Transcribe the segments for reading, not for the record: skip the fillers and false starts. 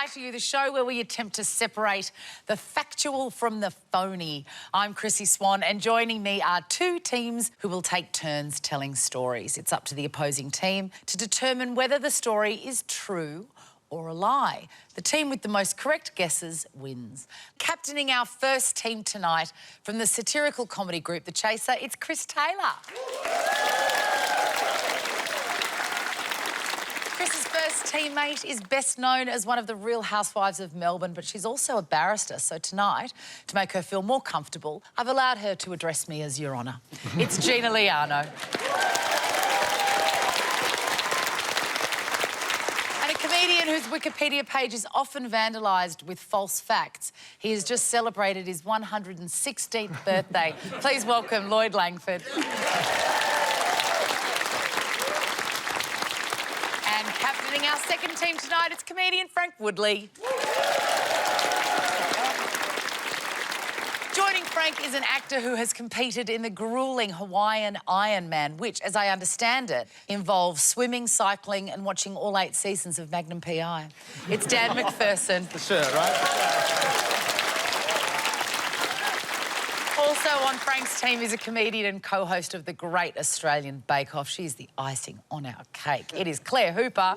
WouldILieToYou, the show where we attempt to separate the factual from the phony. I'm Chrissie Swan, and joining me are two teams who will take turns telling stories. It's up to the opposing team to determine whether the story is true or a lie. The team with the most correct guesses wins. Captaining our first team tonight from the satirical comedy group The Chaser, it's Chris Taylor. Chris's first teammate is best known as one of the Real Housewives of Melbourne, but she's also a barrister. So tonight, to make her feel more comfortable, I've allowed her to address me as Your Honour. It's Gina Liano. And a comedian whose Wikipedia page is often vandalised with false facts. He has just celebrated his 116th birthday. Please welcome Lloyd Langford. And captaining our second team tonight, it's comedian Frank Woodley. Joining Frank is an actor who has competed in the gruelling Hawaiian Ironman, which, as I understand it, involves swimming, cycling and watching all 8 seasons of Magnum P.I. It's Dan MacPherson. The shirt, right? Also on Frank's team is a comedian and co-host of the Great Australian Bake Off. She's the icing on our cake. It is Claire Hooper. All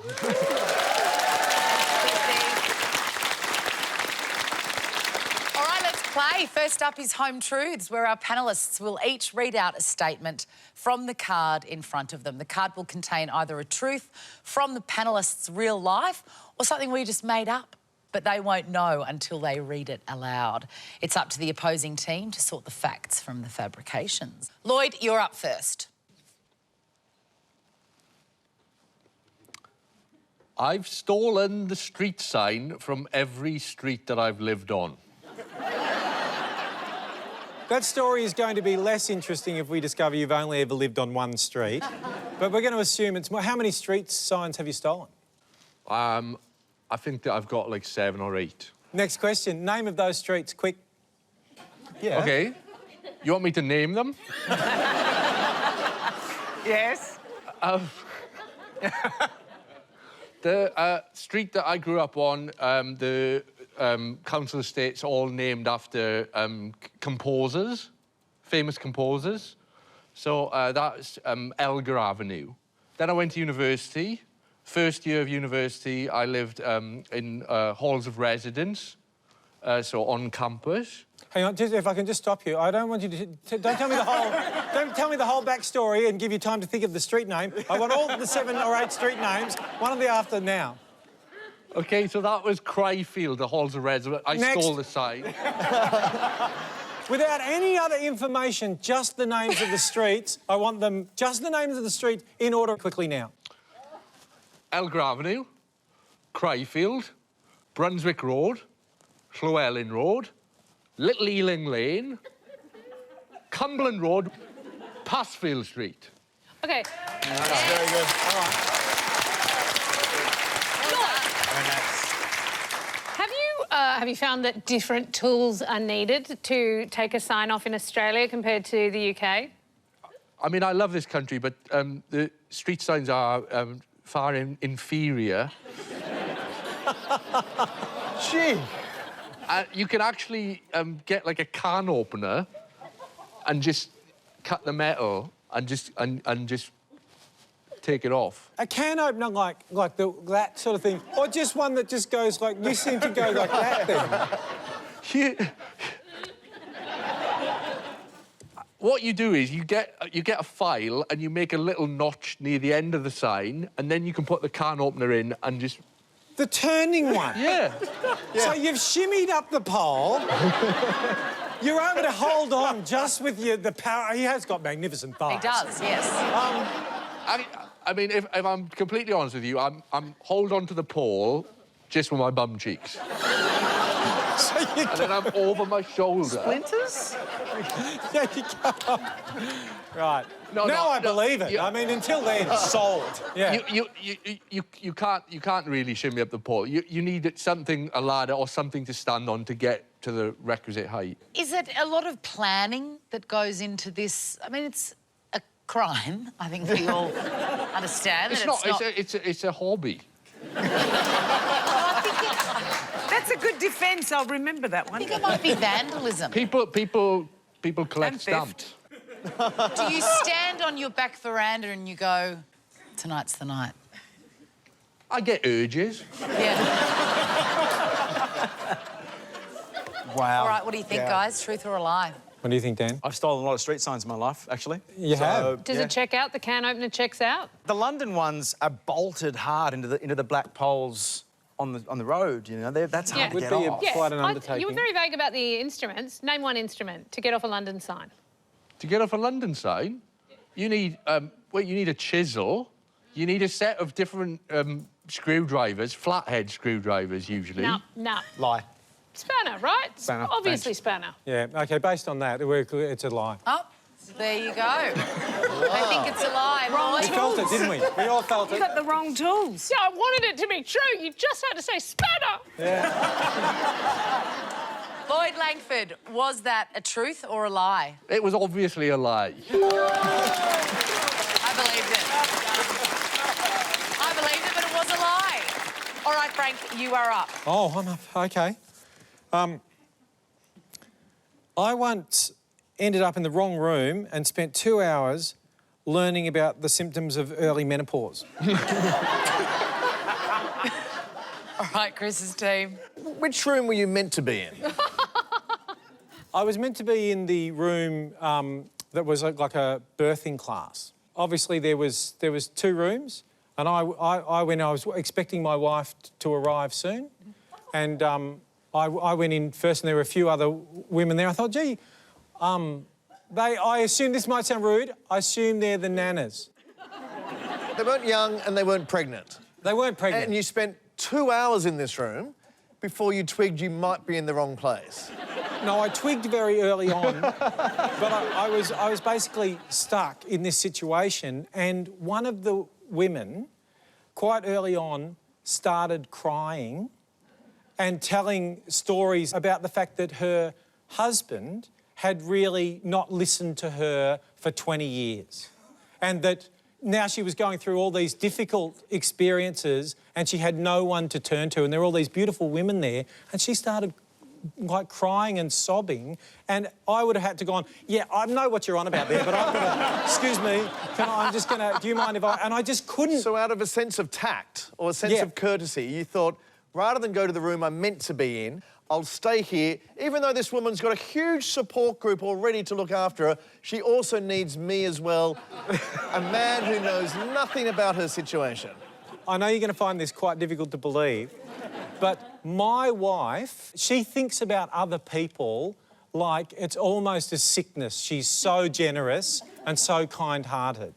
right, let's play. First up is Home Truths, where our panellists will each read out a statement from the card in front of them. The card will contain either a truth from the panellists' real life or something we just made up, but they won't know until they read it aloud. It's up to the opposing team to sort the facts from the fabrications. Lloyd, you're up first. I've stolen the street sign from every street that I've lived on. That story is going to be less interesting if we discover you've only ever lived on one street. But we're going to assume it's more. How many street signs have you stolen? I think that I've got like 7 or 8. Next question. Name of those streets, quick. Yeah. OK. You want me to name them? Yes. The street that I grew up on, the council estates all named after composers, famous composers. So that's Elgar Avenue. Then I went to university. First year of university, I lived in halls of residence, so on campus. Hang on, if I can just stop you. I don't want you to don't tell me the whole don't tell me the whole backstory and give you time to think of the street name. I want all the 7 or 8 street names, one of the after now. OK, so that was Cryfield, the halls of residence. I stole the sign. Without any other information, just the names of the streets. I want them, just the names of the streets in order quickly now. Elgar Avenue, Cryfield, Brunswick Road, Llywelyn Road, Little Ealing Lane, Cumberland Road, Passfield Street. OK. That's very good. All right. Very nice. Have you found that different tools are needed to take a sign off in Australia compared to the UK? I mean, I love this country, but the street signs are far inferior. Gee. You can actually get like a can opener and just cut the metal and just take it off. A can opener like that sort of thing, or just one that just goes like you seem to go like that then. What you do is you get a file and you make a little notch near the end of the sign, and then you can put the can opener in and just... The turning one? Yeah. So you've shimmied up the pole. You're able to hold on just with the power. He has got magnificent thighs. He does, yes. I mean, if I'm completely honest with you, I'm hold on to the pole just with my bum cheeks. So you and then I'm over my shoulder. Splinters? Yeah, you can't. Right. Now I believe it. I mean, until then, sold. Yeah. You can't really shimmy up the pole. You need something, a ladder or something to stand on to get to the requisite height. Is it a lot of planning that goes into this? I mean, it's a crime. I think we all understand. It's not. It's a hobby. I think That's a good defence. I'll remember that I one. think it might be vandalism. People collect And theft. stamps. Do you stand on your back veranda and you go, tonight's the night? I get urges. Yeah. Wow. All right, what do you think, guys? Truth or a lie? What do you think, Dan? I've stolen a lot of street signs in my life, actually. You have? Does it check out? The can opener checks out? The London ones are bolted hard into the black poles on the road. You know, that's hard Yeah. to Would get be off. quite an undertaking. You were very vague about the instruments. Name one instrument to get off a London sign. To get off a London sign, you need you need a chisel. You need a set of different screwdrivers, flathead screwdrivers usually. No. Lie. Spanner, right? Spanner, Obviously thanks. spanner. Yeah, OK, based on that, it's a lie. Oh, there you go. I think it's a lie. We felt it, didn't we? We all felt You it. got the wrong tools. Yeah, I wanted it to be true. You just had to say spanner. Lloyd Langford, was that a truth or a lie? It was obviously a lie. I believed it. I believed it, but it was a lie. All right, Frank, you are up. Oh, I'm up. OK. I once ended up in the wrong room and spent 2 hours learning about the symptoms of early menopause. All right, Chris's team. Which room were you meant to be in? I was meant to be in the room that was like a birthing class. Obviously, there was 2 rooms, and I was expecting my wife to arrive soon, and I went in first, and there were a few other women there. I thought, gee, I assume this might sound rude. I assume they're the nanas. They weren't young and they weren't pregnant. They weren't pregnant. And you spent 2 hours in this room before you twigged you might be in the wrong place. No, I twigged very early on, but I was basically stuck in this situation, and one of the women, quite early on, started crying and telling stories about the fact that her husband had really not listened to her for 20 years, and that now she was going through all these difficult experiences and she had no one to turn to, and there were all these beautiful women there, and she started like crying and sobbing, and I would have had to go on, yeah, I know what you're on about there, but I'm gonna, excuse me, do you mind if I, and I just couldn't. So out of a sense of tact or a sense of courtesy, you thought, rather than go to the room I'm meant to be in, I'll stay here. Even though this woman's got a huge support group already to look after her, she also needs me as well, a man who knows nothing about her situation. I know you're going to find this quite difficult to believe, but my wife, she thinks about other people like it's almost a sickness. She's so generous and so kind-hearted.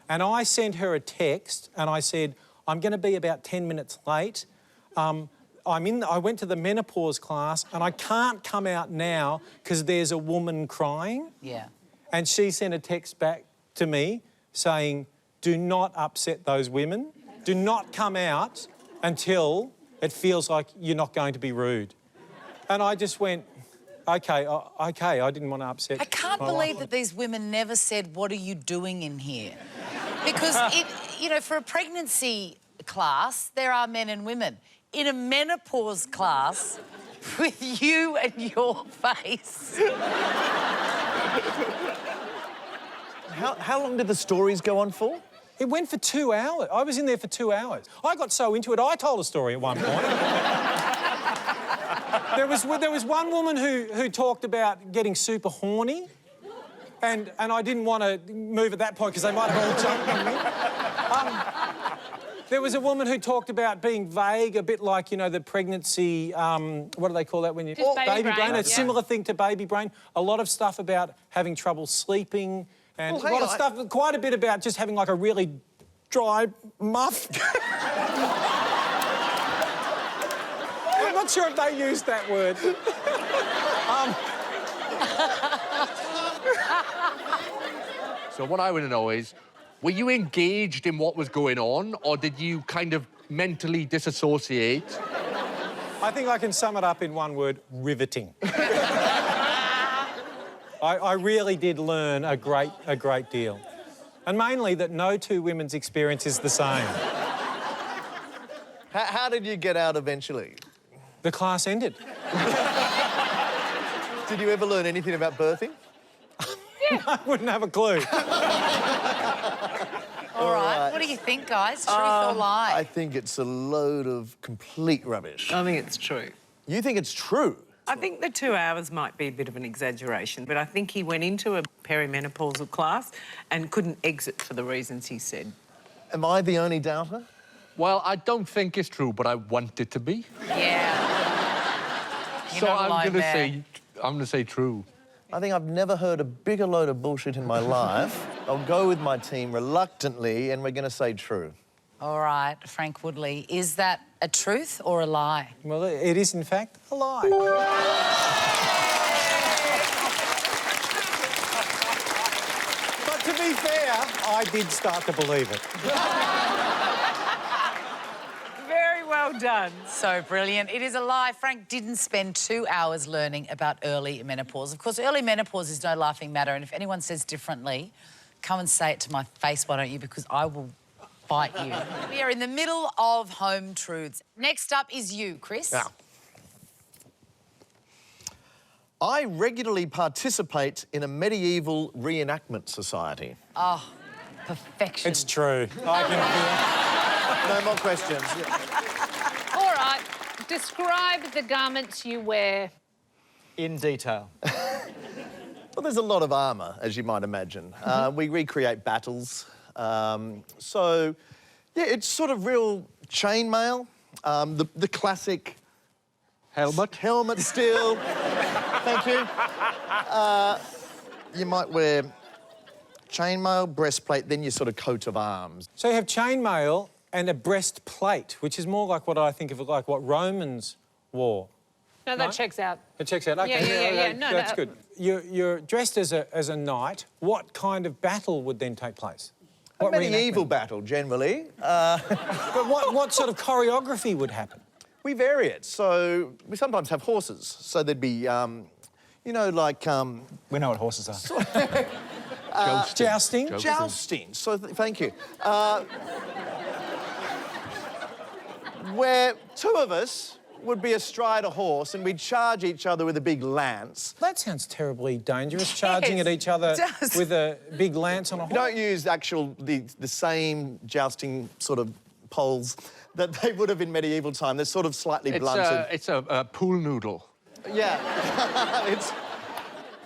And I sent her a text and I said, I'm going to be about 10 minutes late. I went to the menopause class and I can't come out now because there's a woman crying. Yeah. And she sent a text back to me saying, do not upset those women. Do not come out until it feels like you're not going to be rude. And I just went, OK, I didn't want to upset I can't my believe wife. that these women never said, what are you doing in here? Because, for a pregnancy class, there are men and women. In a menopause class, with you and your face. How long did the stories go on for? It went for 2 hours. I was in there for 2 hours. I got so into it, I told a story at one point. there was one woman who talked about getting super horny, and I didn't want to move at that point because they might have all jumped on me. There was a woman who talked about being vague, a bit like, the pregnancy, what do they call that when you... Just baby brain, A similar thing to baby brain. A lot of stuff about having trouble sleeping, and a lot of stuff, quite a bit about just having, like, a really dry muff. I'm not sure if they used that word. So what I want to know is, were you engaged in what was going on, or did you kind of mentally disassociate? I think I can sum it up in one word: riveting. I really did learn a great deal. And mainly that no 2 women's experience is the same. How did you get out eventually? the class ended. Did you ever learn anything about birthing? I wouldn't have a clue. All right. What do you think, guys? Truth or lie? I think it's a load of complete rubbish. I think it's true. You think it's true? I think the 2 hours might be a bit of an exaggeration, but I think he went into a perimenopausal class and couldn't exit for the reasons he said. Am I the only doubter? Well, I don't think it's true, but I want it to be. Yeah. You're So not I'm alone gonna there. say true. I think I've never heard a bigger load of bullshit in my life. I'll go with my team reluctantly, and we're going to say true. All right, Frank Woodley, is that a truth or a lie? Well, it is, in fact, a lie. But to be fair, I did start to believe it. Very well done. So brilliant. It is a lie. Frank didn't spend 2 hours learning about early menopause. Of course, early menopause is no laughing matter, and if anyone says differently, come and say it to my face, why don't you? Because I will bite you. We are in the middle of home truths. Next up is you, Chris. Now, I regularly participate in a medieval reenactment society. Oh, perfection. It's true. I can No more questions. All right. Describe the garments you wear. In detail. Well, there's a lot of armour, as you might imagine. We recreate battles. So, yeah, it's sort of real chainmail. The classic... Helmet. Helmet still. Thank you. You might wear chainmail, breastplate, then your sort of coat of arms. So you have chainmail and a breastplate, which is more like what I think of like what Romans wore. No, that No? checks out. It checks out. Okay, Yeah. No, that's no. good. You're dressed as a knight. What kind of battle would then take place? A What medieval reenactment? battle, generally. But what sort of choreography would happen? We vary it. So we sometimes have horses. So there'd be, you know, like... We know what horses are. Jousting? Jousting. So thank you. Where two of us would be astride a horse and we'd charge each other with a big lance. That sounds terribly dangerous, charging at each other it does. with a big lance on a We horse. don't use the same jousting sort of poles that they would have in medieval time. They're sort of slightly blunted. It's a pool noodle. Yeah. It's...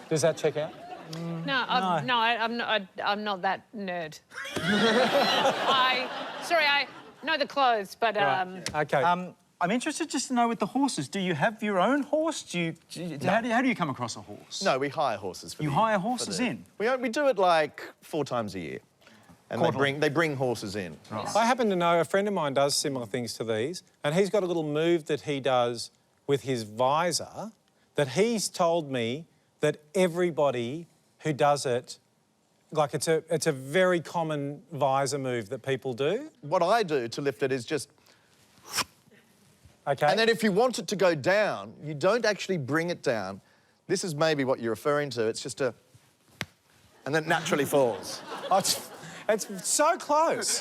Does that check out? I'm not that nerd. I know the clothes, but Okay. I'm interested just to know with the horses, do you have your own horse? How do you come across a horse? No, we hire horses for You the- hire for horses the- in? We do it like 4 times a year. And they bring horses in. I happen to know a friend of mine does similar things to these, and he's got a little move that he does with his visor that he's told me that everybody who does it, like it's a very common visor move that people do. What I do to lift it is just... Okay. And then if you want it to go down, you don't actually bring it down. This is maybe what you're referring to. It's just a... And then it naturally falls. Oh, it's so close.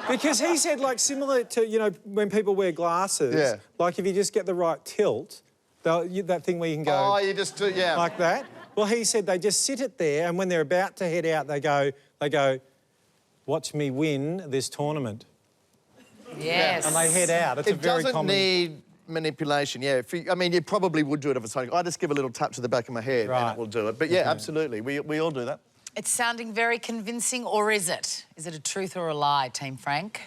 Because he said, like, similar to, you know, when people wear glasses, Yeah. like if you just get the right tilt, that thing where you can go Oh, you just do... Yeah. like that. Well, he said they just sit it there, and when they're about to head out, they go, watch me win this tournament. Yes. And they head out. It's a It very doesn't common... need manipulation, yeah. I mean, you probably would do it if it's something. I just give a little tap to the back of my head Right. and it will do it. But yeah, absolutely. We all do that. It's sounding very convincing, or is it? Is it a truth or a lie, Team Frank?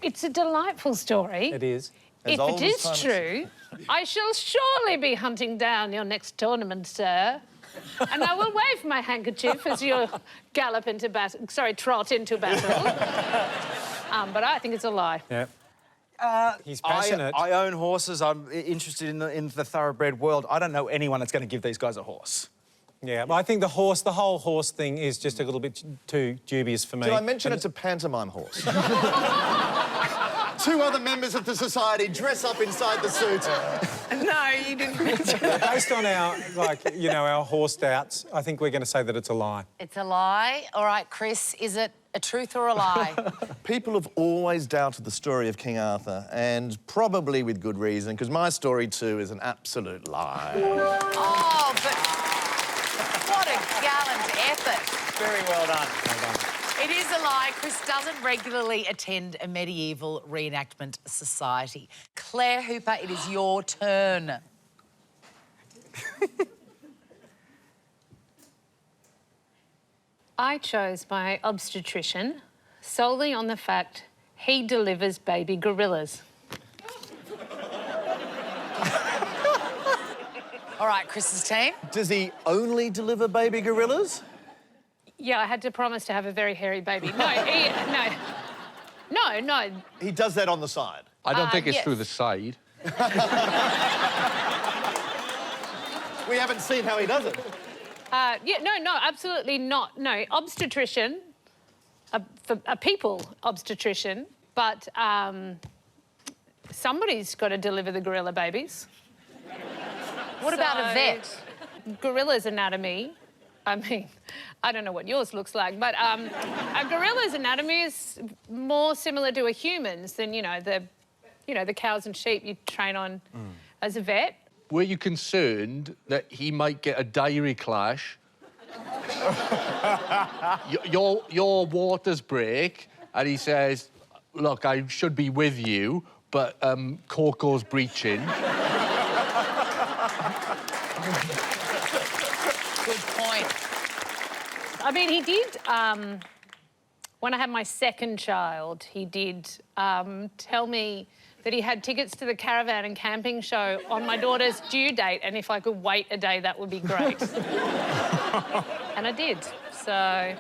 it's a delightful story. It is. If old it as is time is- true, I shall surely be hunting down your next tournament, sir. And I will wave my handkerchief as you trot into battle. But I think it's a lie. Yeah. He's passionate. I own horses. I'm interested in the thoroughbred world. I don't know anyone that's going to give these guys a horse. Yeah, but I think the whole horse thing is just a little bit too dubious for me. Did I mention it's a pantomime horse? 2 other members of the society dress up inside the suit. No, you didn't mention that. Based on our, our horse doubts, I think we're going to say that it's a lie. It's a lie. All right, Chris, is it a truth or a lie? People have always doubted the story of King Arthur, and probably with good reason, because my story too is an absolute lie. Oh, but what a gallant effort. Very well done. Well done. It is a lie. Chris doesn't regularly attend a medieval reenactment society. Claire Hooper, it is your turn. I chose my obstetrician solely on the fact he delivers baby gorillas. All right, Chris's team. Does he only deliver baby gorillas? Yeah, I had to promise to have a very hairy baby. No. He does that on the side. I don't think it's yes. through the side. We haven't seen how he does it. No, absolutely not. No, obstetrician, a people obstetrician, but somebody's got to deliver the gorilla babies. What about a vet? Gorilla's anatomy. I mean, I don't know what yours looks like, but a gorilla's anatomy is more similar to a human's than, the cows and sheep you train on as a vet. Were you concerned that he might get a diary clash? your waters break, and he says, "Look, I should be with you, but Coco's breaching." Good point. I mean, he did, when I had my second child, he did tell me that he had tickets to the caravan and camping show on my daughter's due date, and if I could wait a day, that would be great. And I did, so...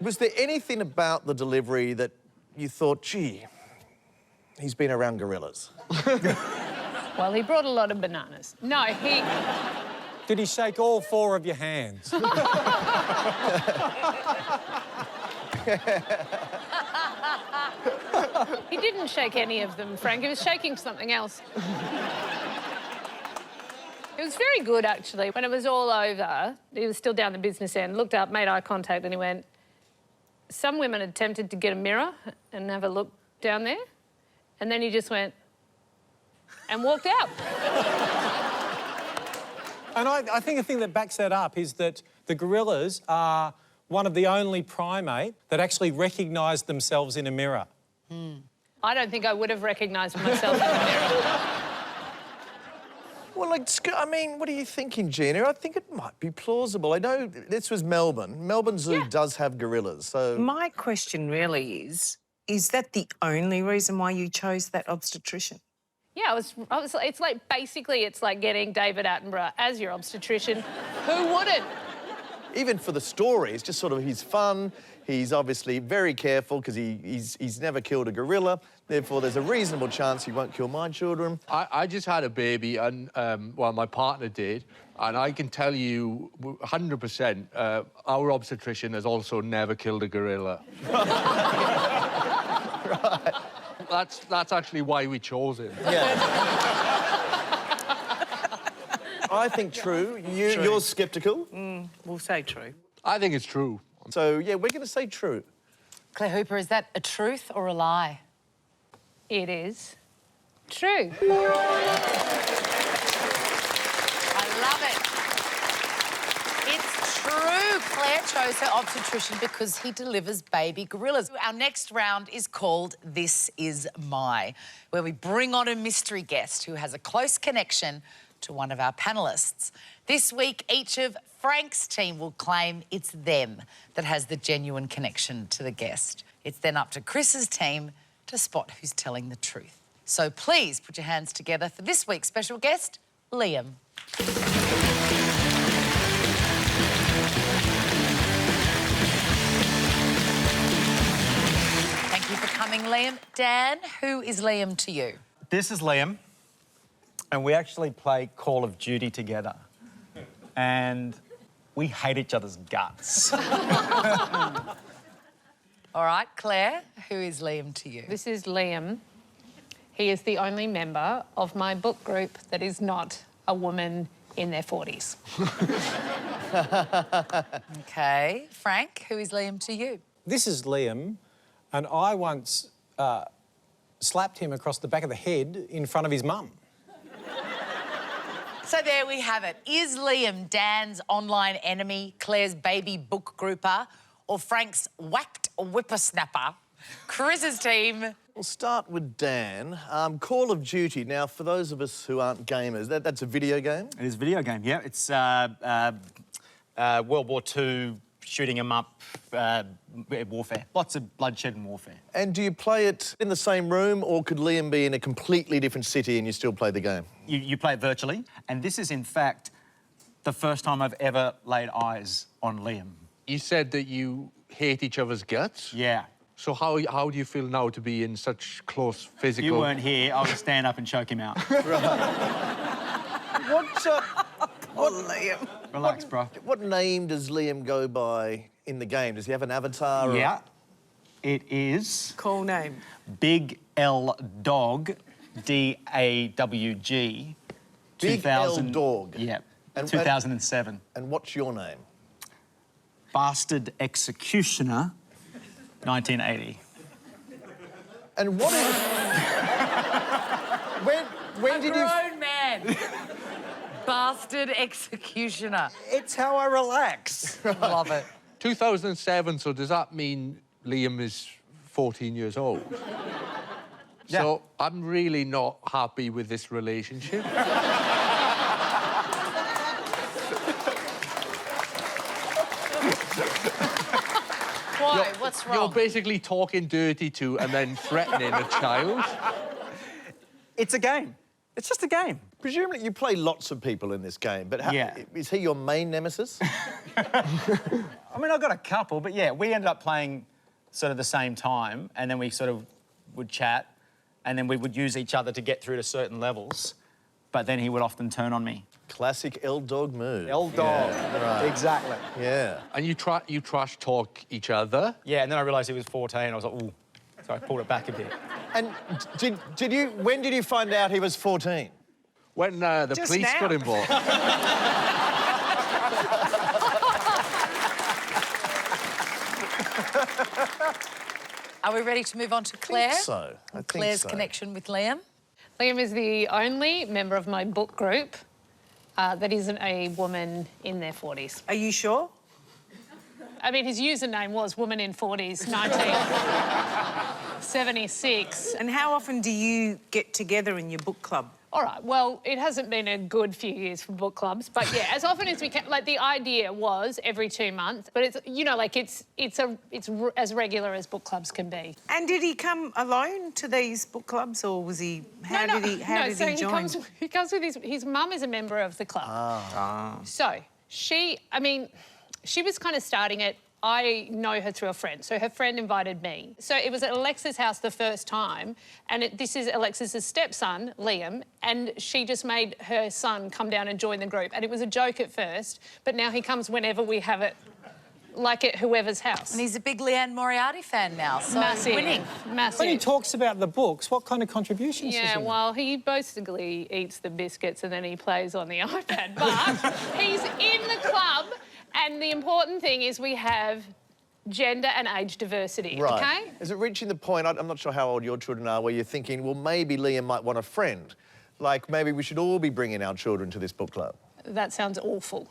Was there anything about the delivery that you thought, gee, he's been around gorillas? Well, he brought a lot of bananas. No, he... Did he shake all 4 of your hands? He didn't shake any of them, Frank. He was shaking something else. It was very good, actually. When it was all over, he was still down the business end, looked up, made eye contact, and he went, some women attempted to get a mirror and have a look down there, and then he just went and walked out. And I think the thing that backs that up is that the gorillas are one of the only primate that actually recognised themselves in a mirror. I don't think I would have recognised myself in the mirror. Well, I mean, what are you thinking, Gina? I think it might be plausible. I know this was Melbourne. Melbourne Zoo does have gorillas, so... My question really is that the only reason why you chose that obstetrician? Yeah, it's like, basically, it's like getting David Attenborough as your obstetrician. Who wouldn't? Even for the story, it's just sort of, he's fun, he's obviously very careful because he's never killed a gorilla, therefore there's a reasonable chance he won't kill my children. I just had a baby, and, well, my partner did, and I can tell you 100%, our obstetrician has also never killed a gorilla. Right. That's actually why we chose him. Yeah. I think true. You're sceptical. We'll say true. I think it's true. So, yeah, we're going to say true. Claire Hooper, is that a truth or a lie? It is true. I love it. It's true. Claire chose her obstetrician because he delivers baby gorillas. Our next round is called This Is My, where we bring on a mystery guest who has a close connection to one of our panellists. This week, each of Frank's team will claim it's them that has the genuine connection to the guest. It's then up to Chris's team to spot who's telling the truth. So please put your hands together for this week's special guest, Liam. Thank you for coming, Liam. Dan, who is Liam to you? This is Liam, and we actually play Call of Duty together. And we hate each other's guts. All right, Claire, who is Liam to you? This is Liam. He is the only member of my book group that is not a woman in their 40s. OK. Frank, who is Liam to you? this is Liam, and I once slapped him across the back of the head in front of his mum. So there we have it. Is Liam Dan's online enemy, Claire's baby book grouper, or Frank's whacked whippersnapper? Chris's team. We'll start with Dan. Call of Duty. Now, for those of us who aren't gamers, that's a video game? It is a video game, yeah. It's World War II, shooting 'em up, warfare. Lots of bloodshed and warfare. And do you play it in the same room, or could Liam be in a completely different city and you still play the game? You play it virtually, and this is, in fact, the first time I've ever laid eyes on Liam. You said that you hate each other's guts? Yeah. So how do you feel now to be in such close physical... You weren't here, I would stand up and choke him out. What Liam? Relax, bro. What name does Liam go by in the game? Does he have an avatar? Or... Yeah. It is... Cool name. Big L Dog, D-A-W-G. Big L Dog? Yeah, And 2007. And what's your name? Bastard Executioner, 1980. And what is... when did you... Grown man. Bastard executioner. It's how I relax. Love it. 2007, so does that mean Liam is 14 years old? Yeah. So I'm really not happy with this relationship. Why? What's wrong? You're basically talking dirty to and then threatening a child. It's a game. It's just a game. Presumably you play lots of people in this game, but Yeah. is he your main nemesis? I mean, I've got a couple, but yeah, we ended up playing sort of the same time, and then we sort of would chat, and then we would use each other to get through to certain levels, but then he would often turn on me. Classic L-Dog move. L-Dog. Yeah, right. Exactly. Yeah. And you trash talk each other. Yeah, and then I realised he was 14, I was like, ooh. So I pulled it back a bit. And when did you find out he was 14? When the Just police now. got involved. Are we ready to move on to Claire? I think Claire's so. connection with Liam. Liam is the only member of my book group that isn't a woman in their 40s. Are you sure? I mean, his username was Woman in 40s, 1976. And how often do you get together in your book club? All right, well, it hasn't been a good few years for book clubs, but yeah, as often as we can. Like, the idea was every 2 months, but it's, you know, like, it's as regular as book clubs can be. And did he come alone to these book clubs, or was he... How did he join? He comes with his mum is a member of the club. So she was kind of starting it. I know her through a friend, so her friend invited me. So it was at Alexa's house the first time, and this is Alexa's stepson, Liam, and she just made her son come down and join the group. And it was a joke at first, but now he comes whenever we have it, like at whoever's house. And he's a big Leanne Moriarty fan now, so Massive. winning. Massive. When he talks about the books, what kind of contributions does he Yeah, make? well, he basically eats the biscuits and then he plays on the iPad. But he's in the club, and the important thing is we have gender and age diversity, Right. OK? Is it reaching the point, I'm not sure how old your children are, where you're thinking, well, maybe Liam might want a friend? Like, maybe we should all be bringing our children to this book club? That sounds awful.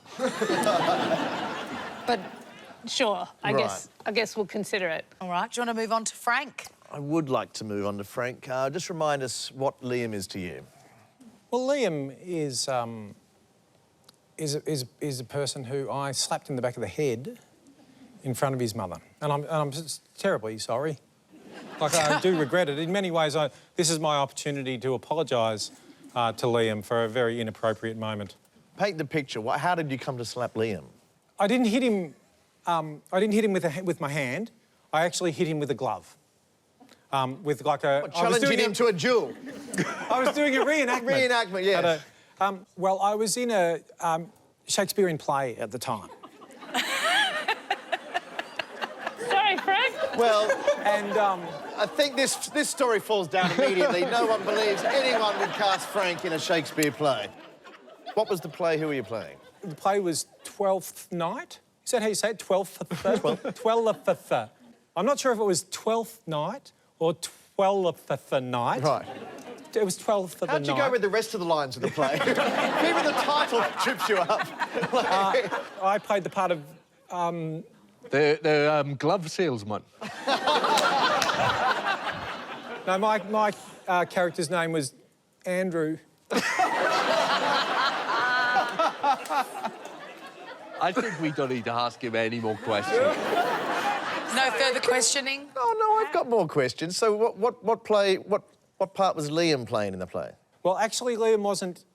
But sure, I guess we'll consider it. All right, do you want to move on to Frank? I would like to move on to Frank. Just remind us what Liam is to you. Well, Liam is a person who I slapped in the back of the head in front of his mother, and I'm just terribly sorry. Like, I do regret it. In many ways, this is my opportunity to apologise to Liam for a very inappropriate moment. Paint the picture. How did you come to slap Liam? I didn't hit him. I didn't hit him with my hand. I actually hit him with a glove. With like a... Challenging him to a duel. I was doing a reenactment. Reenactment, yes. Well, I was in a Shakespearean play at the time. Sorry, Frank. Well, And I think this story falls down immediately. No one believes anyone would cast Frank in a Shakespeare play. What was the play? Who were you playing? the play was Twelfth Night. Is that how you say it? Twelfth? Twelfth. I'm not sure if it was 12th night or 12th night. Right. It was 12th of the night. How'd you go with the rest of the lines of the play? Even the title trips you up. I played the part of... The glove salesman. No, my character's name was Andrew. I think we don't need to ask him any more questions. No further questioning? Oh, no, I've got more questions. So what part was Liam playing in the play? Well, actually, Liam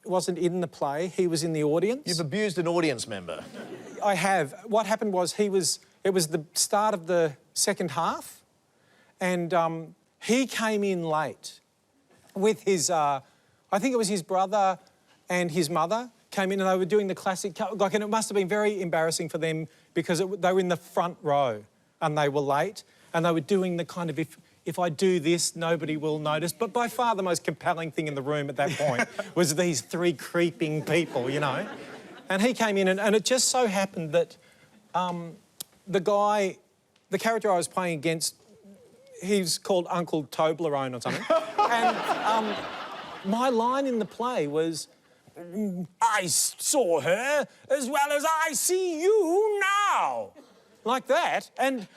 wasn't in the play. He was in the audience. You've abused an audience member. I have. What happened was it was the start of the second half, and he came in late with his, I think it was his brother and his mother came in, and they were doing the classic, like, and it must have been very embarrassing for them because they were in the front row and they were late, and they were doing the kind of, if I do this, nobody will notice. But by far the most compelling thing in the room at that point was these three creeping people, you know. And he came in, and it just so happened that the character I was playing against, he's called Uncle Toblerone or something. And my line in the play was, I saw her as well as I see you now. Like that. And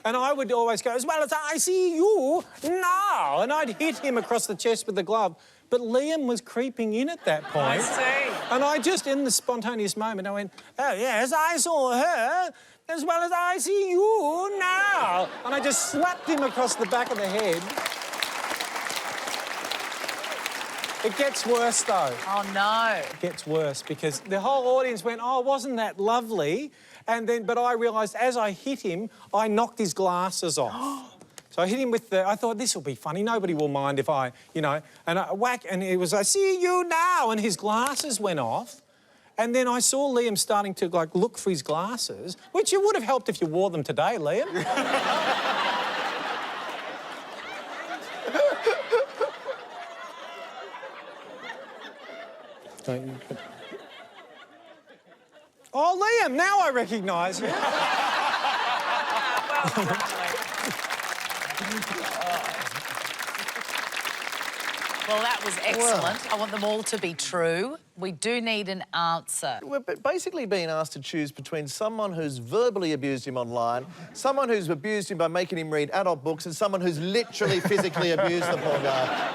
I would always go, as well as I see you now. And I'd hit him across the chest with the glove. But Liam was creeping in at that point. I see. And I just, in the spontaneous moment, I went, oh, yes, I saw her as well as I see you now. And I just slapped him across the back of the head. It gets worse, though. Oh, no. It gets worse because the whole audience went, oh, wasn't that lovely? And then, but I realised as I hit him, I knocked his glasses off. So I hit him with I thought, this will be funny. Nobody will mind if I, you know, and I whack, and it was, I see you now, and his glasses went off. And then I saw Liam starting to, like, look for his glasses, which it would have helped if you wore them today, Liam. Oh, Liam, now I recognise you. Well, that was excellent. I want them all to be true. We do need an answer. We're basically being asked to choose between someone who's verbally abused him online, someone who's abused him by making him read adult books, and someone who's literally physically abused the poor guy.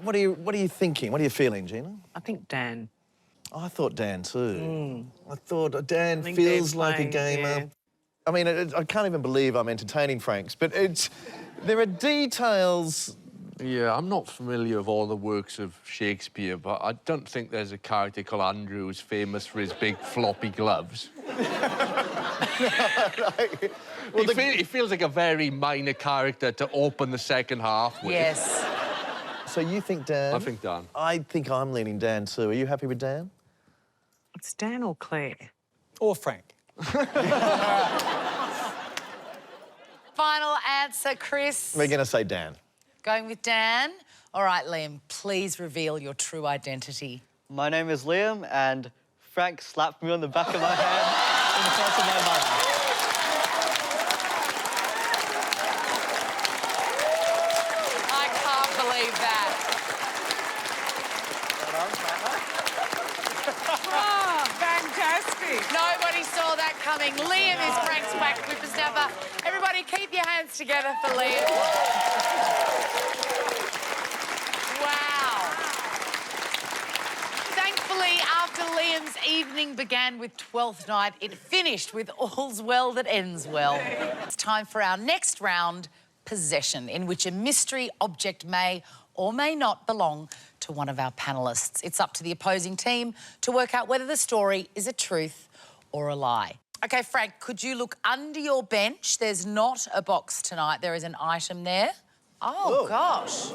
What are you thinking? What are you feeling, Gina? I think Dan. I thought Dan too. I thought Dan think feels they're like a playing, gamer. yeah. I mean, I can't even believe I'm entertaining Franks, but there are details. Yeah, I'm not familiar with all the works of Shakespeare, but I don't think there's a character called Andrew who's famous for his big floppy gloves. Well, He feels like a very minor character to open the second half with. Yes. So you think Dan? I think Dan. I think I'm leaning Dan too. Are you happy with Dan? It's Dan or Claire? Or Frank. Final answer, Chris. We're going to say Dan. Going with Dan. All right, Liam, please reveal your true identity. My name is Liam, and Frank slapped me on the back of my hand in front of my mother. I can't believe that. Oh, fantastic. Nobody saw that coming. Liam is Frank's whack whippersnapper. Everybody keep your hands together for Liam. Wow. Thankfully, after Liam's evening began with 12th night, it finished with all's well that ends well. It's time for our next round, possession, in which a mystery object may or may not belong to one of our panellists. It's up to the opposing team to work out whether the story is a truth or a lie. OK, Frank, could you look under your bench? There's not a box tonight. There is an item there. Oh, gosh.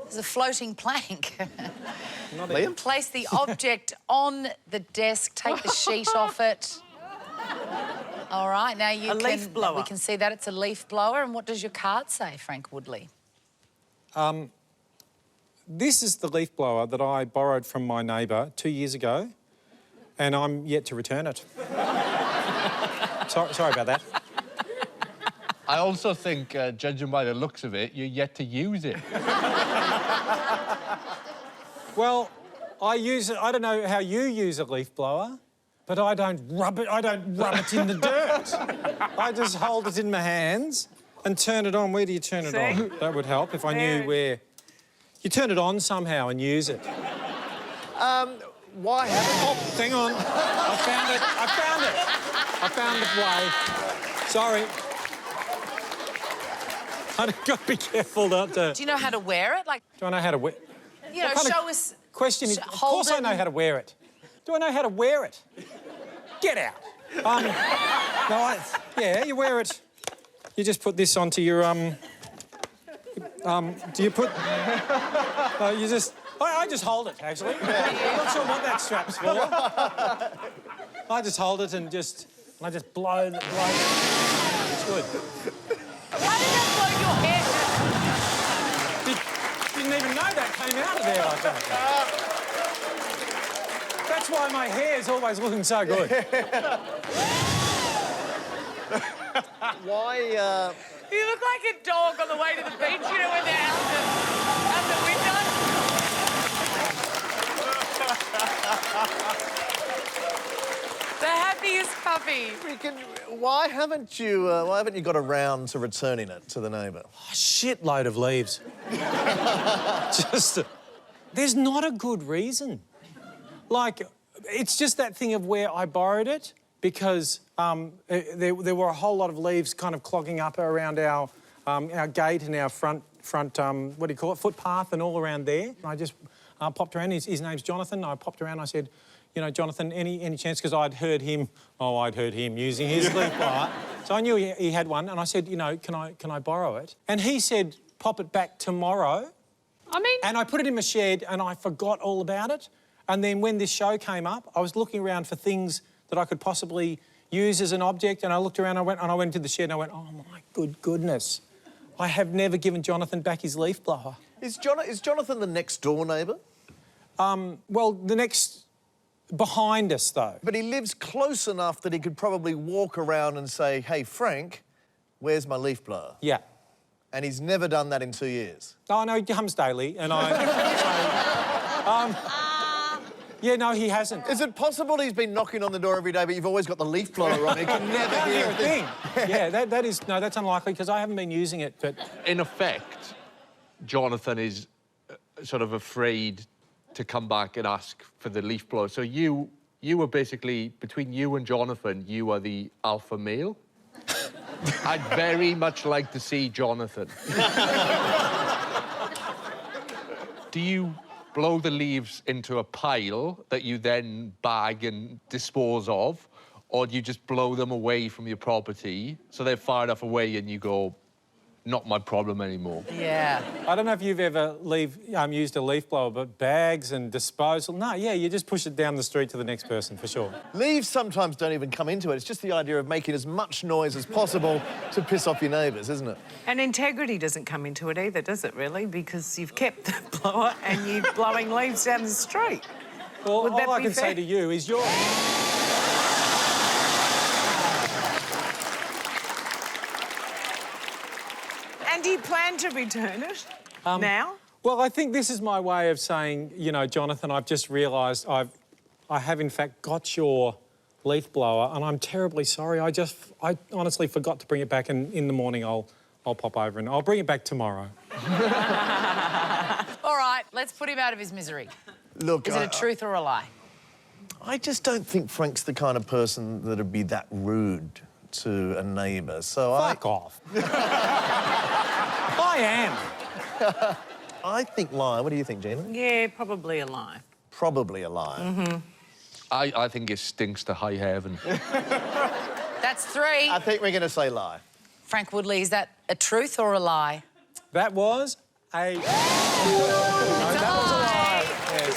There's a floating plank. Liam? Place the object on the desk. Take the sheet off it. All right, now you can... leaf blower. We can see that it's a leaf blower. And what does your card say, Frank Woodley? This is the leaf blower that I borrowed from my neighbour 2 years ago, and I'm yet to return it. Sorry about that. I also think, judging by the looks of it, you're yet to use it. Well, I use it. I don't know how you use a leaf blower, but I don't rub it. I don't rub it in the dirt. I just hold it in my hands and turn it on. Where do you turn it on? That would help if I knew where. You turn it on somehow and use it. Why haven't... Oh, hang on. I found it. I found it. I found the way. Sorry. I've got to be careful not to... Do you know how to wear it? Like, Do I know how to wear... you know, show us... Question is... Of course I know how to wear it. Do I know how to wear it? Get out. Yeah, you wear it... You just put this onto your, do you put... No, you just... I just hold it, actually. I'm not sure what that strap's for. I just hold it and just... I just blow... It's good. How did that blow your hair? Didn't even know that came out of there like that. That's why my hair's always looking so good. Why, You look like a dog on the way to the beach, you know, when they're out the window. The happiest puppy. why haven't you got around to returning it to the neighbour? A shitload of leaves. There's not a good reason. Like, it's just that thing of where I borrowed it because there were a whole lot of leaves kind of clogging up around our gate and our front what do you call it, footpath and all around there. I just popped around. His name's Jonathan. I popped around. I said, you know, Jonathan, any chance? Because I'd heard him using his leaf blower. So I knew he had one, and I said, you know, can I borrow it? And he said, pop it back tomorrow. I mean... And I put it in my shed, and I forgot all about it. And then when this show came up, I was looking around for things that I could possibly use as an object, and I looked around, I went into the shed, and I went, oh my good goodness, I have never given Jonathan back his leaf blower. Is Jonathan the next door neighbour? Well, the next... Behind us, though. But he lives close enough that he could probably walk around and say, hey, Frank, where's my leaf blower? Yeah. And he's never done that in 2 years. Oh, no, he comes daily, and yeah, no, he hasn't. Is it possible he's been knocking on the door every day, but you've always got the leaf blower on? He can never hear a thing. Yeah, that's unlikely, because I haven't been using it, but... In effect, Jonathan is sort of afraid to come back and ask for the leaf blower. So you were basically, between you and Jonathan, you are the alpha male. I'd very much like to see Jonathan. Do you blow the leaves into a pile that you then bag and dispose of, or do you just blow them away from your property so they're far enough away and you go, not my problem anymore? Yeah. I don't know if you've ever used a leaf blower, but bags and disposal... No, yeah, you just push it down the street to the next person, for sure. Leaves sometimes don't even come into it. It's just the idea of making as much noise as possible to piss off your neighbours, isn't it? And integrity doesn't come into it either, does it, really? Because you've kept the blower and you're blowing leaves down the street. Well, Would that all I be can fair? say to you is you're... And do you plan to return it now? Well, I think this is my way of saying, you know, Jonathan, I've just realised I have, in fact, got your leaf blower, and I'm terribly sorry. I honestly forgot to bring it back, and in the morning I'll pop over and I'll bring it back tomorrow. All right, let's put him out of his misery. Look, Is it a truth or a lie? I just don't think Frank's the kind of person that'd be that rude to a neighbour, so Fuck off. I am. I think lie. What do you think, Gina? Yeah, probably a lie. Probably a lie. Mm-hmm. I think it stinks to high heaven. That's 3. I think we're going to say lie. Frank Woodley, is that a truth or a lie? That was a... No, that was a lie. Yes.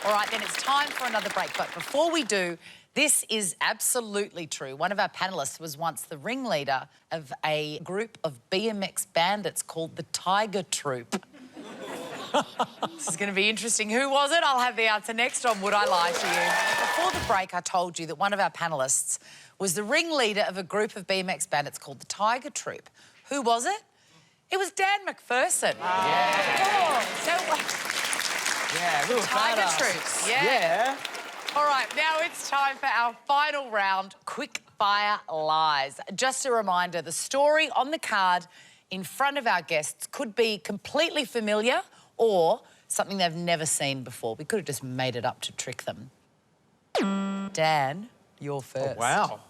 All right, then it's time for another break. But before we do, this is absolutely true. One of our panellists was once the ringleader of a group of BMX bandits called the Tiger Troop. This is going to be interesting. Who was it? I'll have the answer next on Would I Lie to You. before the break, I told you that one of our panellists was the ringleader of a group of BMX bandits called the Tiger Troop. Who was it? It was Dan MacPherson. Yeah. We were Tiger Troops. Yeah. All right, now it's time for our final round, quick fire lies. Just a reminder, the story on the card in front of our guests could be completely familiar or something they've never seen before. We could have just made it up to trick them. Dan, you're first. Oh, wow.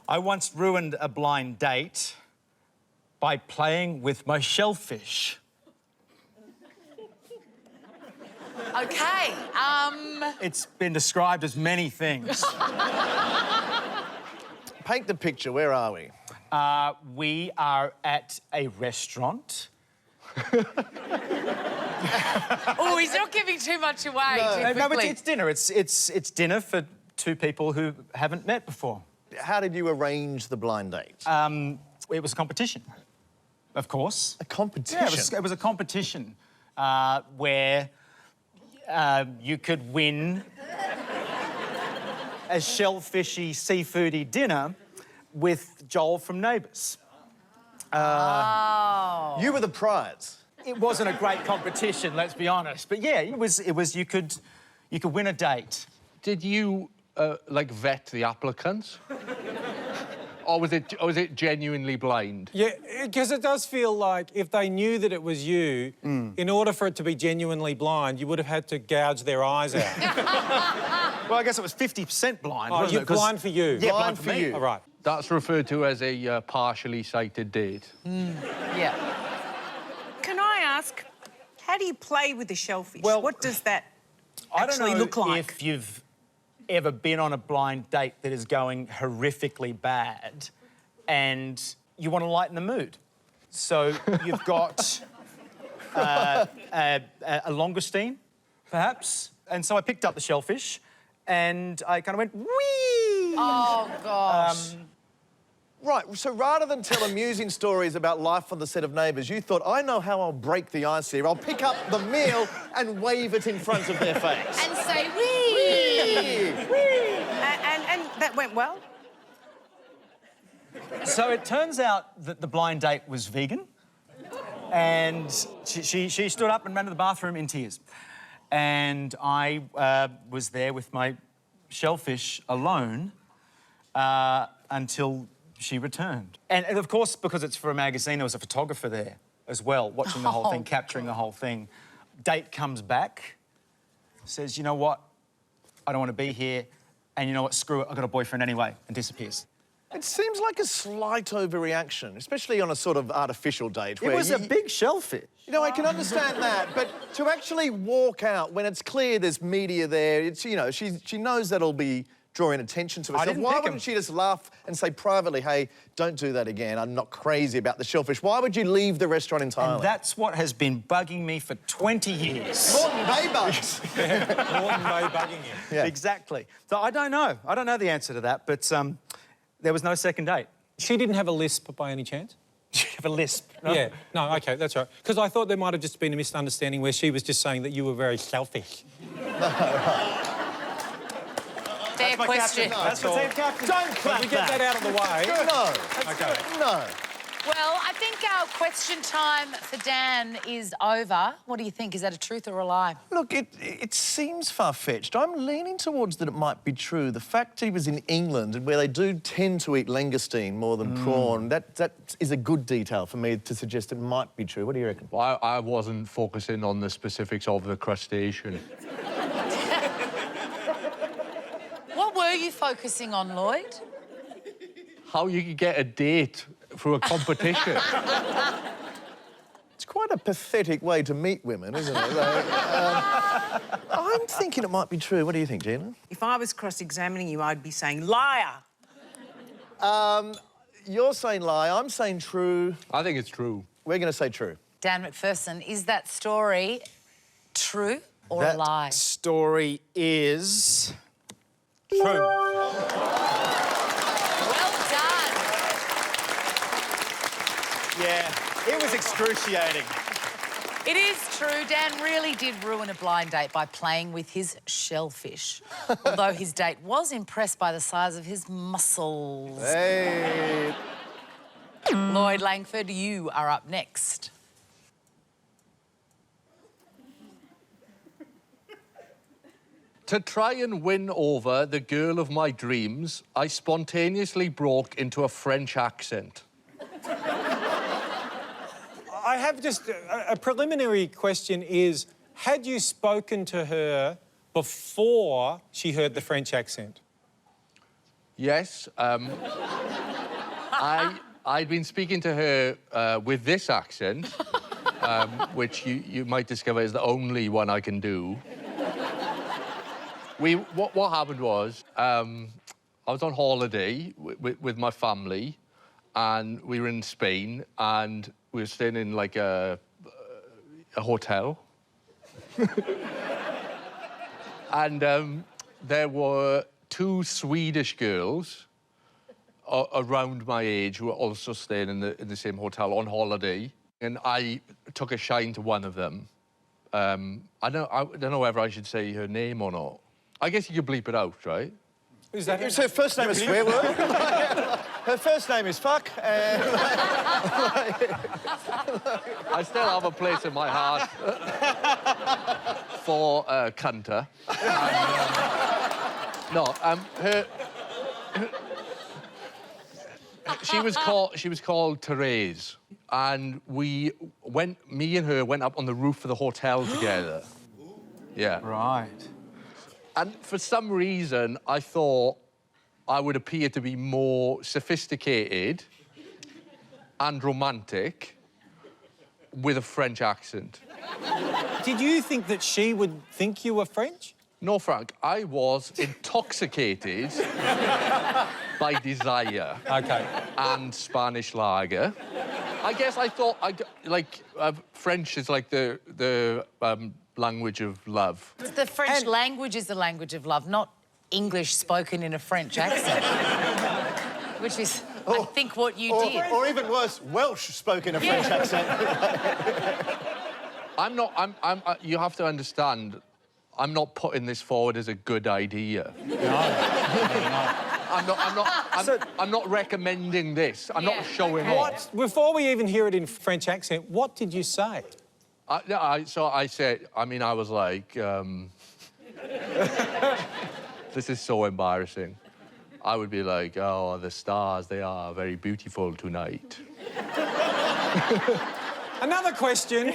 I once ruined a blind date by playing with my shellfish. OK, It's been described as many things. Paint the picture. Where are we? We are at a restaurant. Oh, he's not giving too much away too No, quickly. it's dinner. It's dinner for two people who haven't met before. How did you arrange the blind date? It was a competition, of course. A competition? Yeah, it was a competition where you could win a shellfishy, seafoody dinner with Joel from Neighbours. You were the prize. It wasn't a great competition, let's be honest. But yeah, it was. You could win a date. Did you like vet the applicants? Or was it genuinely blind? Yeah, because it does feel like if they knew that it was you, in order for it to be genuinely blind, you would have had to gouge their eyes out. Well, I guess it was 50% blind. Oh, wasn't you're it? 'Cause- blind for you. Yeah, Blind blind for me. you. All right. That's referred to as a partially sighted date. Yeah. Can I ask, how do you play with the shellfish? Well, what does that I don't actually know look like? if you've ever been on a blind date that is going horrifically bad and you want to lighten the mood. So you've got a langoustine, perhaps. And so I picked up the shellfish and I kind of went, whee! Oh, gosh. Right, so rather than tell amusing stories about life on the set of Neighbours, you thought, I know how I'll break the ice here. I'll pick up the meal and wave it in front of their face. And say, wee! And that went well? So it turns out that the blind date was vegan and she stood up and ran to the bathroom in tears. And I was there with my shellfish alone until she returned. And of course, because it's for a magazine, there was a photographer there as well, watching the whole thing, capturing the whole thing. Date comes back, says, you know what, I don't want to be here, and you know what, screw it, I've got a boyfriend anyway, and disappears. It seems like a slight overreaction, especially on a sort of artificial date. It was a big shellfish. You know, I can understand that, but to actually walk out when it's clear there's media there, it's, you know, she knows that'll be drawing attention to herself. Why wouldn't she just laugh and say privately, hey, don't do that again, I'm not crazy about the shellfish? Why would you leave the restaurant entirely? And that's what has been bugging me for 20 years. Moreton Bay bugs. Moreton Bay bugging you. Yeah. Exactly. So I don't know. I don't know the answer to that, but there was no second date. She didn't have a lisp by any chance? Did you have a lisp? No? Yeah, no, OK, that's right. Because I thought there might have just been a misunderstanding where she was just saying that you were very selfish. Fair question. That's the team captain. Don't clap We get that out of the way. No. OK. No. Well, I think our question time for Dan is over. What do you think? Is that a truth or a lie? Look, it seems far-fetched. I'm leaning towards that it might be true. The fact he was in England, where they do tend to eat langoustine more than prawn, that is a good detail for me to suggest it might be true. What do you reckon? Well, I wasn't focusing on the specifics of the crustacean. What were you focusing on, Lloyd? How you could get a date through a competition. It's quite a pathetic way to meet women, isn't it? I'm thinking it might be true. What do you think, Gina? If I was cross-examining you, I'd be saying, liar! You're saying lie, I'm saying true. I think it's true. We're going to say true. Dan MacPherson, is that story true or a lie? That story is true. Well done. Yeah, it was excruciating. It is true, Dan really did ruin a blind date by playing with his shellfish. Although his date was impressed by the size of his muscles. Hey. Lloyd Langford, you are up next. To try and win over the girl of my dreams, I spontaneously broke into a French accent. I have just a preliminary question is, had you spoken to her before she heard the French accent? Yes, I'd been speaking to her with this accent, which you might discover is the only one I can do. What happened was, I was on holiday with my family, and we were in Spain, and we were staying in, like, a hotel. And there were two Swedish girls around my age who were also staying in the same hotel on holiday, and I took a shine to one of them. I don't know whether I should say her name or not. I guess you could bleep it out, right? Is that Her first name is swear word. Her first name is fuck. I still have a place in my heart for cunter. She was called Therese, and me and her went up on the roof of the hotel together. Yeah. Right. And for some reason, I thought I would appear to be more sophisticated and romantic with a French accent. Did you think that she would think you were French? No, Frank, I was intoxicated by desire. OK. And Spanish lager. I guess I thought, French is like the language of love. The French language is the language of love, not English spoken in a French accent. Which is, I think, what you did. Or even worse, Welsh spoke in a French accent. You have to understand, I'm not putting this forward as a good idea. I'm not recommending this. I'm not showing off. Before we even hear it in French accent, what did you say? I said, I was like, this is so embarrassing. I would be like, oh, the stars, they are very beautiful tonight. Another question.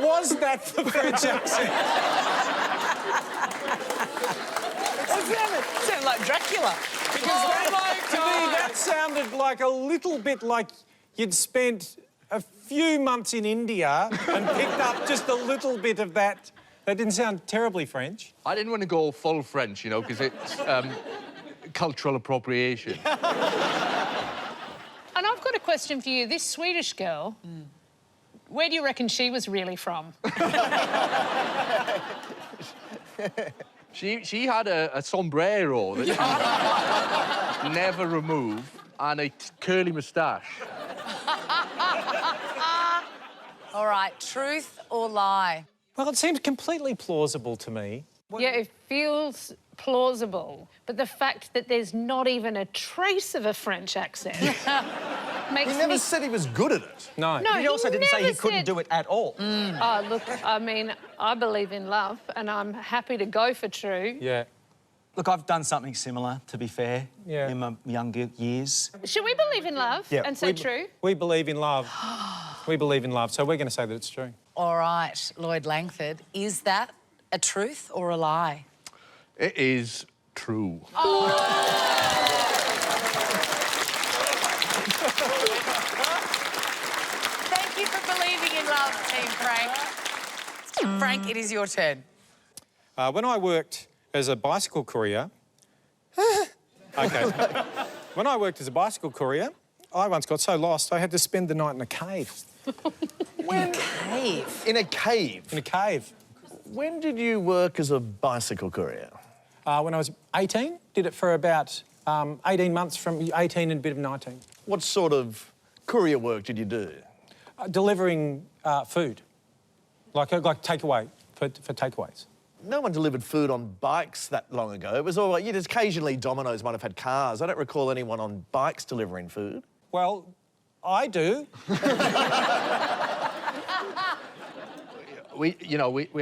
Was that the French accent? It sounded like Dracula. Because to me, that sounded like a little bit like you'd spent a few months in India and picked up just a little bit of that. That didn't sound terribly French. I didn't want to go full French, you know, because it's cultural appropriation. And I've got a question for you. This Swedish girl, where do you reckon she was really from? She had a sombrero that she never removed and a curly moustache. All right, truth or lie? Well, it seems completely plausible to me. Yeah, it feels plausible, but the fact that there's not even a trace of a French accent makes He never said he was good at it. No. No, He also didn't say he couldn't do it at all. Oh, look, I mean, I believe in love, and I'm happy to go for true. Yeah. Look, I've done something similar, to be fair, Yeah. in my younger years. Should we believe in love and say true? We believe in love. We believe in love, so we're going to say that it's true. All right, Lloyd Langford, is that a truth or a lie? It is true. Thank you for believing in love, Team Frank. Frank, it is your turn. When I worked as a bicycle courier... OK. When I worked as a bicycle courier, I once got so lost I had to spend the night in a cave. In a cave? In a cave? In a cave. When did you work as a bicycle courier? When I was 18. Did it for about 18 months, from 18 and a bit of 19. What sort of courier work did you do? Delivering food, like takeaway, for takeaways. No one delivered food on bikes that long ago. It was all right. Just occasionally Domino's might have had cars. I don't recall anyone on bikes delivering food. Well, I do. We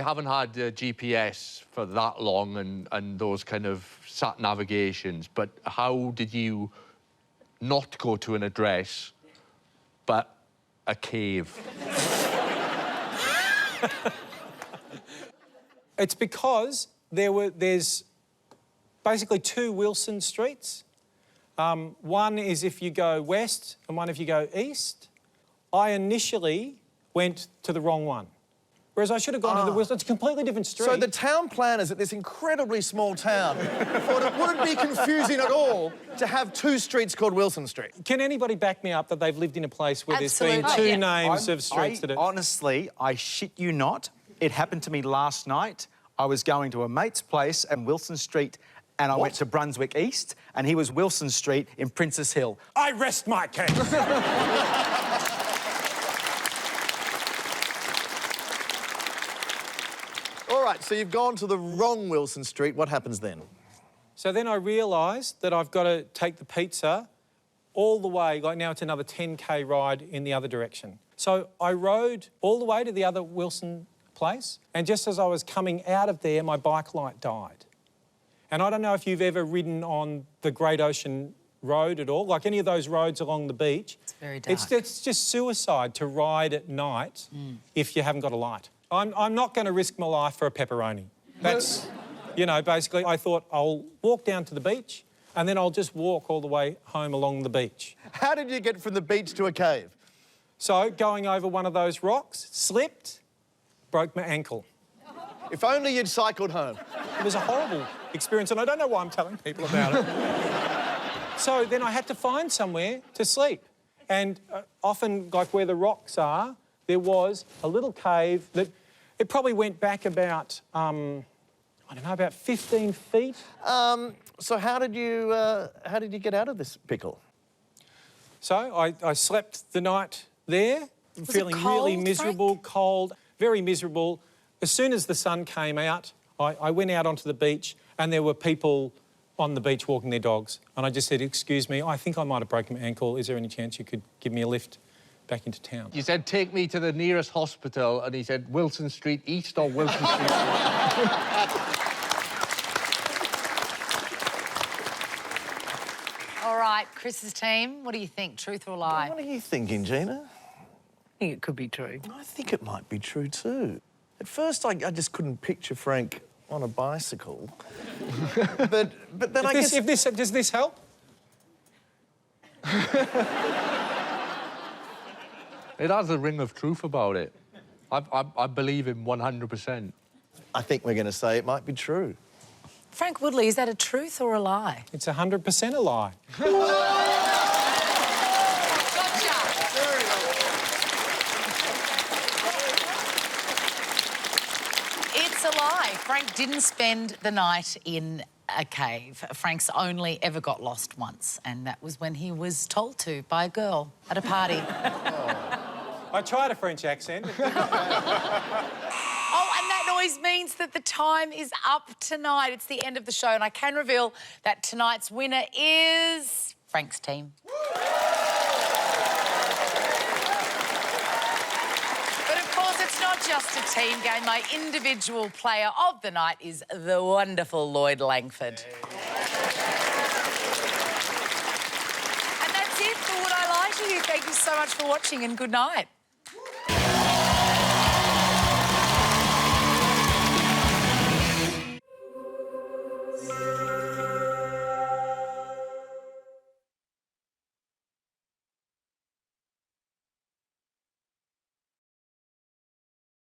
haven't had GPS for that long and those kind of sat navigations, but how did you not go to an address but a cave? It's because there's basically 2 Wilson Streets. One is if you go west and one if you go east. I initially went to the wrong one. Whereas I should have gone to the Wilson. It's a completely different street. So the town planners at this incredibly small town thought it wouldn't be confusing at all to have 2 streets called Wilson Street. Can anybody back me up that they've lived in a place where Absolutely. there's been 2 Yeah. names of streets that are... Honestly, I shit you not. It happened to me last night. I was going to a mate's place in Wilson Street and I went to Brunswick East and he was Wilson Street in Princess Hill. I rest my case. All right, so you've gone to the wrong Wilson Street. What happens then? So then I realised that I've got to take the pizza all the way, like now it's another 10K ride in the other direction. So I rode all the way to the other Wilson place, and just as I was coming out of there, my bike light died. And I don't know if you've ever ridden on the Great Ocean Road at all, like any of those roads along the beach. It's very dark. It's just suicide to ride at night if you haven't got a light. I'm not going to risk my life for a pepperoni. That's, you know, basically I thought I'll walk down to the beach and then I'll just walk all the way home along the beach. How did you get from the beach to a cave? So going over one of those rocks, slipped, broke my ankle. If only you'd cycled home. It was a horrible experience and I don't know why I'm telling people about it. So then I had to find somewhere to sleep. And often, like where the rocks are, there was a little cave that... It probably went back about, I don't know, about 15 feet. So how did you get out of this pickle? So I slept the night there, feeling really miserable, Frank? cold, very miserable. As soon as the sun came out, I went out onto the beach and there were people on the beach walking their dogs. And I just said, excuse me, I think I might have broken my ankle. Is there any chance you could give me a lift back into town? You said, take me to the nearest hospital, and he said, Wilson Street East or Wilson Street West? All right, Chris's team, what do you think, truth or lie? What are you thinking, Gina? I think it could be true. I think it might be true too. At first, I just couldn't picture Frank on a bicycle. but then I guess... Does this help? It has a ring of truth about it. I believe him 100%. I think we're going to say it might be true. Frank Woodley, is that a truth or a lie? It's 100% a lie. It's a lie. Frank didn't spend the night in a cave. Frank's only ever got lost once, and that was when he was told to by a girl at a party. I tried a French accent. Oh, and that noise means that the time is up tonight. It's the end of the show, and I can reveal that tonight's winner is Frank's team. But of course, it's not just a team game. My individual player of the night is the wonderful Lloyd Langford. And that's it for Would I Lie to You? Thank you so much for watching, and good night.